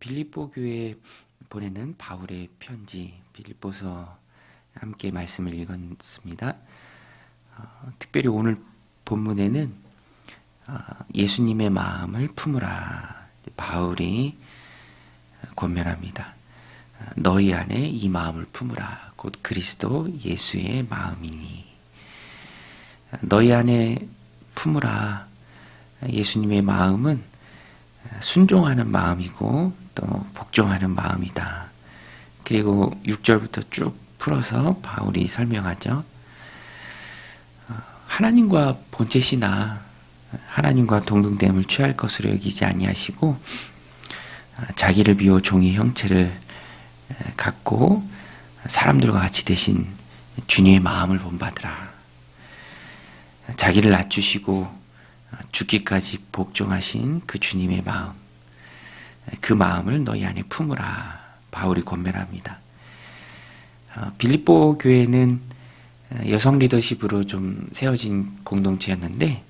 빌립보 교회에 보내는 바울의 편지 빌립보서 함께 말씀을 읽었습니다. 특별히 오늘 본문에는 예수님의 마음을 품으라 바울이 권면합니다. 너희 안에 이 마음을 품으라 곧 그리스도 예수의 마음이니. 너희 안에 품으라 예수님의 마음은 순종하는 마음이고 또 복종하는 마음이다. 그리고 6절부터 쭉 풀어서 바울이 설명하죠. 하나님과 본체시나 하나님과 동등됨을 취할 것으로 여기지 아니하시고 자기를 비워 종의 형체를 갖고 사람들과 같이 되신 주님의 마음을 본받으라. 자기를 낮추시고 죽기까지 복종하신 그 주님의 마음, 그 마음을 너희 안에 품으라 바울이 권면합니다. 빌립보 교회는 여성 리더십으로 좀 세워진 공동체였는데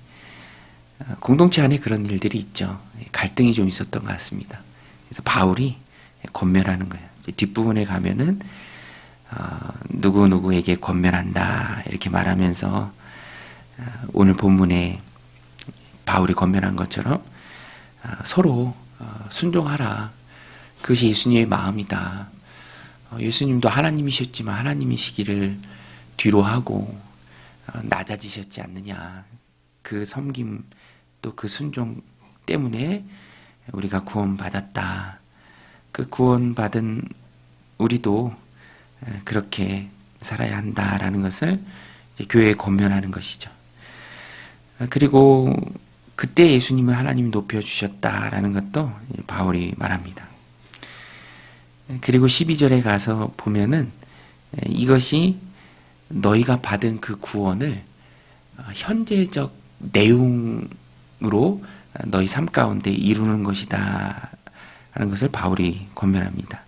공동체 안에 그런 일들이 있죠. 갈등이 좀 있었던 것 같습니다. 그래서 바울이 권면하는 거예요. 뒷부분에 가면은 누구누구에게 권면한다 이렇게 말하면서 오늘 본문에 바울이 권면한 것처럼 서로 순종하라. 그것이 예수님의 마음이다. 예수님도 하나님이셨지만 하나님이시기를 뒤로 하고 낮아지셨지 않느냐. 그 섬김 또 그 순종 때문에 우리가 구원받았다. 그 구원받은 우리도 그렇게 살아야 한다라는 것을 이제 교회에 권면하는 것이죠. 그리고 그때 예수님을 하나님이 높여주셨다라는 것도 바울이 말합니다. 그리고 12절에 가서 보면은 이것이 너희가 받은 그 구원을 현재적 내용으로 너희 삶 가운데 이루는 것이다 라는 것을 바울이 권면합니다.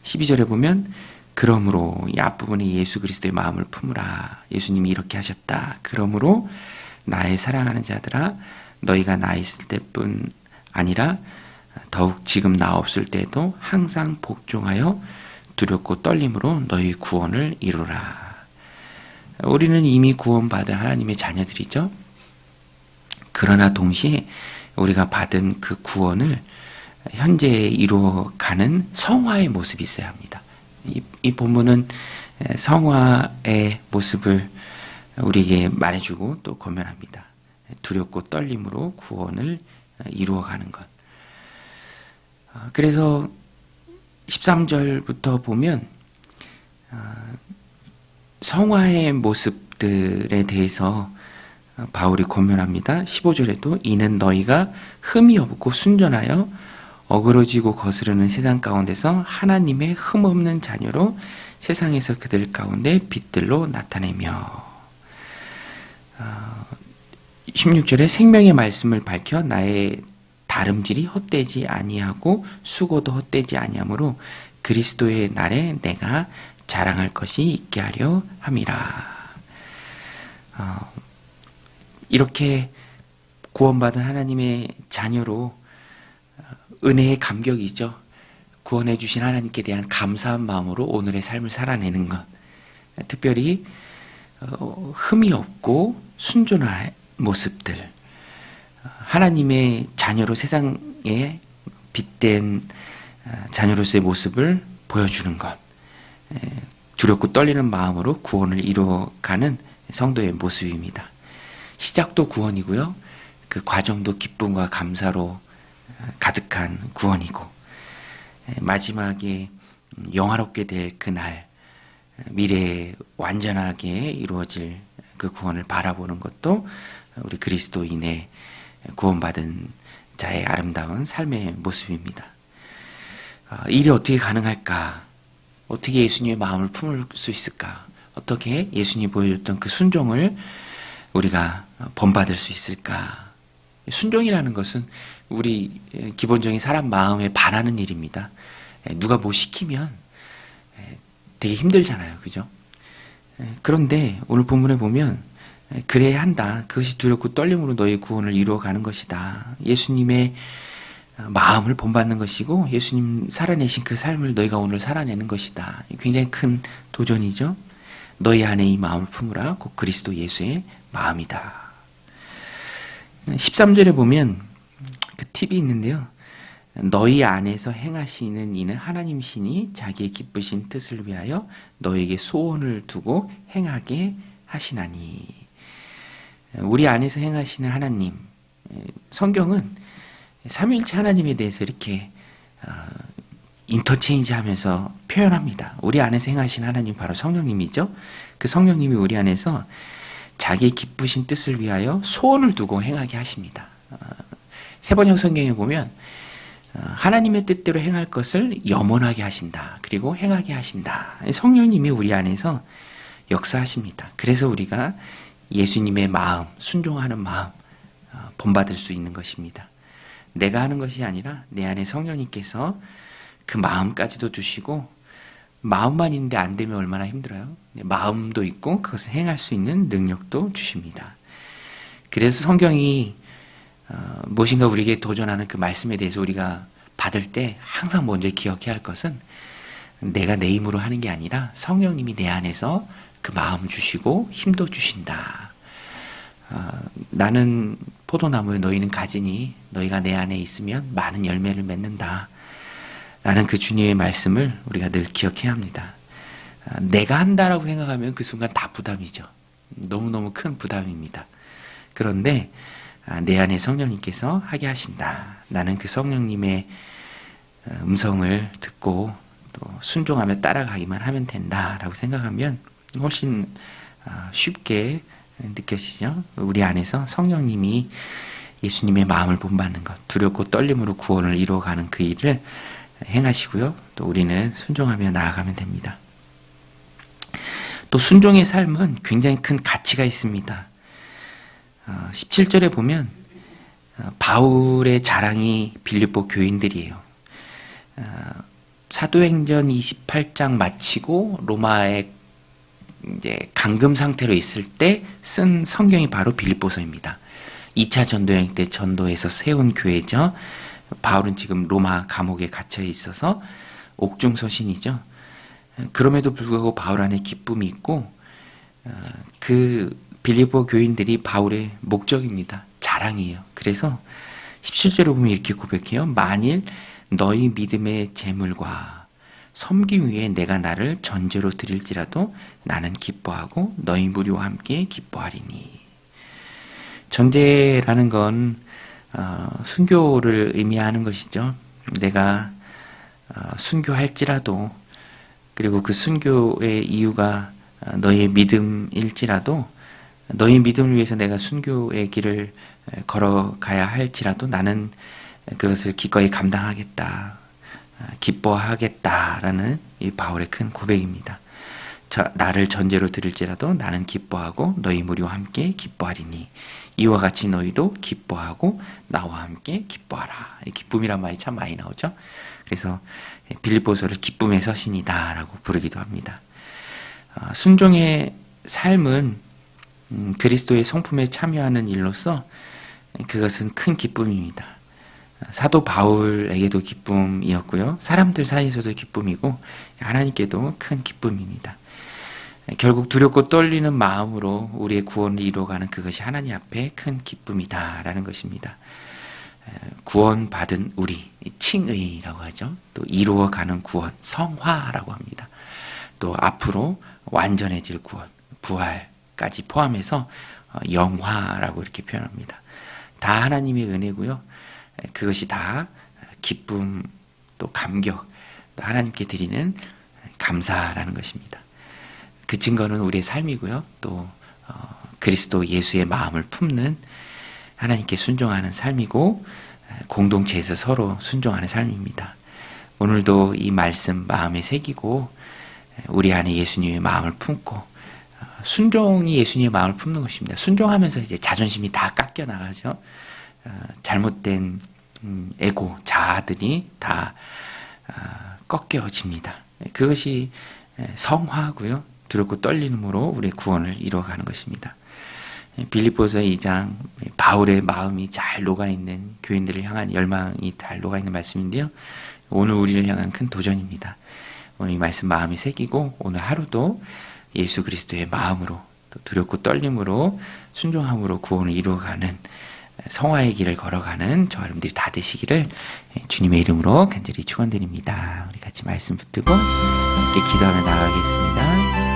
12절에 보면 그러므로 이 앞부분에 예수 그리스도의 마음을 품으라. 예수님이 이렇게 하셨다. 그러므로 나의 사랑하는 자들아 너희가 나 있을 때뿐 아니라 더욱 지금 나 없을 때도 항상 복종하여 두렵고 떨림으로 너희 구원을 이루라. 우리는 이미 구원받은 하나님의 자녀들이죠. 그러나 동시에 우리가 받은 그 구원을 현재 이루어가는 성화의 모습이 있어야 합니다. 이 본문은 성화의 모습을 우리에게 말해주고 또 권면합니다. 두렵고 떨림으로 구원을 이루어가는 것. 그래서 13절부터 보면 성화의 모습들에 대해서 바울이 권면합니다. 15절에도 이는 너희가 흠이 없고 순전하여 어그러지고 거스르는 세상 가운데서 하나님의 흠없는 자녀로 세상에서 그들 가운데 빛들로 나타내며 16절에 생명의 말씀을 밝혀 나의 다름질이 헛되지 아니하고 수고도 헛되지 아니하므로 그리스도의 날에 내가 자랑할 것이 있게 하려 함이라. 이렇게 구원받은 하나님의 자녀로 은혜의 감격이죠. 구원해 주신 하나님께 대한 감사한 마음으로 오늘의 삶을 살아내는 것. 특별히 흠이 없고 순전한 모습들, 하나님의 자녀로 세상에 빛된 자녀로서의 모습을 보여주는 것, 두렵고 떨리는 마음으로 구원을 이루어가는 성도의 모습입니다. 시작도 구원이고요, 그 과정도 기쁨과 감사로 가득한 구원이고, 마지막에 영화롭게 될 그날, 미래에 완전하게 이루어질 그 구원을 바라보는 것도 우리 그리스도인의 구원받은 자의 아름다운 삶의 모습입니다. 일이 어떻게 가능할까? 어떻게 예수님의 마음을 품을 수 있을까? 어떻게 예수님이 보여줬던 그 순종을 우리가 본받을 수 있을까? 순종이라는 것은 우리 기본적인 사람 마음에 반하는 일입니다. 누가 뭐 시키면 되게 힘들잖아요. 그죠? 그런데 오늘 본문에 보면 그래야 한다. 그것이 두렵고 떨림으로 너의 구원을 이루어가는 것이다. 예수님의 마음을 본받는 것이고 예수님 살아내신 그 삶을 너희가 오늘 살아내는 것이다. 굉장히 큰 도전이죠. 너희 안에 이 마음을 품으라. 곧 그리스도 예수의 마음이다. 13절에 보면 그 팁이 있는데요. 너희 안에서 행하시는 이는 하나님 신이 자기의 기쁘신 뜻을 위하여 너에게 소원을 두고 행하게 하시나니. 우리 안에서 행하시는 하나님, 성경은 삼위일체 하나님에 대해서 이렇게 인터체인지 하면서 표현합니다. 우리 안에서 행하신 하나님 바로 성령님이죠. 그 성령님이 우리 안에서 자기의 기쁘신 뜻을 위하여 소원을 두고 행하게 하십니다. 세번역 성경에 보면 하나님의 뜻대로 행할 것을 염원하게 하신다. 그리고 행하게 하신다. 성령님이 우리 안에서 역사하십니다. 그래서 우리가 예수님의 마음, 순종하는 마음 본받을 수 있는 것입니다. 내가 하는 것이 아니라 내 안에 성령님께서 그 마음까지도 주시고, 마음만 있는데 안 되면 얼마나 힘들어요. 마음도 있고 그것을 행할 수 있는 능력도 주십니다. 그래서 성경이 무엇인가 우리에게 도전하는 그 말씀에 대해서 우리가 받을 때 항상 먼저 기억해야 할 것은 내가 내 힘으로 하는 게 아니라 성령님이 내 안에서 그 마음 주시고 힘도 주신다. 나는 포도나무에 너희는 가지니 너희가 내 안에 있으면 많은 열매를 맺는다. 라는 그 주님의 말씀을 우리가 늘 기억해야 합니다. 내가 한다라고 생각하면 그 순간 다 부담이죠. 너무너무 큰 부담입니다. 그런데 내 안에 성령님께서 하게 하신다. 나는 그 성령님의 음성을 듣고 또 순종하며 따라가기만 하면 된다라고 생각하면 훨씬 쉽게 느껴지죠. 우리 안에서 성령님이 예수님의 마음을 본받는 것, 두렵고 떨림으로 구원을 이루어가는 그 일을 행하시고요. 또 우리는 순종하며 나아가면 됩니다. 또 순종의 삶은 굉장히 큰 가치가 있습니다. 17절에 보면 바울의 자랑이 빌립보 교인들이에요. 사도행전 28장 마치고 로마에 이제 감금 상태로 있을 때 쓴 성경이 바로 빌립보서입니다. 2차 전도여행 때 전도해서 세운 교회죠. 바울은 지금 로마 감옥에 갇혀 있어서 옥중서신이죠. 그럼에도 불구하고 바울 안에 기쁨이 있고 그 빌립보 교인들이 바울의 목적입니다. 자랑이에요. 그래서 17절에 보면 이렇게 고백해요. 만일 너희 믿음의 재물과 섬김 위에 내가 나를 전제로 드릴지라도 나는 기뻐하고 너희 무리와 함께 기뻐하리니. 전제라는 건 순교를 의미하는 것이죠. 내가 순교할지라도, 그리고 그 순교의 이유가 너의 믿음일지라도, 너희 믿음을 위해서 내가 순교의 길을 걸어가야 할지라도 나는 그것을 기꺼이 감당하겠다, 기뻐하겠다라는 이 바울의 큰 고백입니다. 나를 전제로 드릴지라도 나는 기뻐하고 너희 무리와 함께 기뻐하리니 이와 같이 너희도 기뻐하고 나와 함께 기뻐하라. 기쁨이란 말이 참 많이 나오죠. 그래서 빌립보서를 기쁨의 서신이다 라고 부르기도 합니다. 순종의 삶은 그리스도의 성품에 참여하는 일로서 그것은 큰 기쁨입니다. 사도 바울에게도 기쁨이었고요. 사람들 사이에서도 기쁨이고 하나님께도 큰 기쁨입니다. 결국 두렵고 떨리는 마음으로 우리의 구원을 이루어가는 그것이 하나님 앞에 큰 기쁨이다라는 것입니다. 구원받은 우리, 칭의라고 하죠. 또 이루어가는 구원, 성화라고 합니다. 또 앞으로 완전해질 구원, 부활까지 포함해서 영화라고 이렇게 표현합니다. 다 하나님의 은혜고요. 그것이 다 기쁨, 또 감격, 또 하나님께 드리는 감사라는 것입니다. 그 증거는 우리의 삶이고요. 또 그리스도 예수의 마음을 품는 하나님께 순종하는 삶이고 공동체에서 서로 순종하는 삶입니다. 오늘도 이 말씀 마음에 새기고 우리 안에 예수님의 마음을 품고 순종이 예수님의 마음을 품는 것입니다. 순종하면서 이제 자존심이 다 깎여 나가죠. 잘못된 에고, 자아들이 다 꺾여집니다. 그것이 성화고요. 두렵고 떨림으로 우리의 구원을 이루어가는 것입니다. 빌립보서 2장 바울의 마음이 잘 녹아있는 교인들을 향한 열망이 잘 녹아있는 말씀인데요. 오늘 우리를 향한 큰 도전입니다. 오늘 이 말씀 마음이 새기고 오늘 하루도 예수 그리스도의 마음으로 또 두렵고 떨림으로 순종함으로 구원을 이루어가는 성화의 길을 걸어가는 저 여러분들이 다 되시기를 주님의 이름으로 간절히 축원드립니다. 우리 같이 말씀 붙들고 함께 기도하며 나가겠습니다.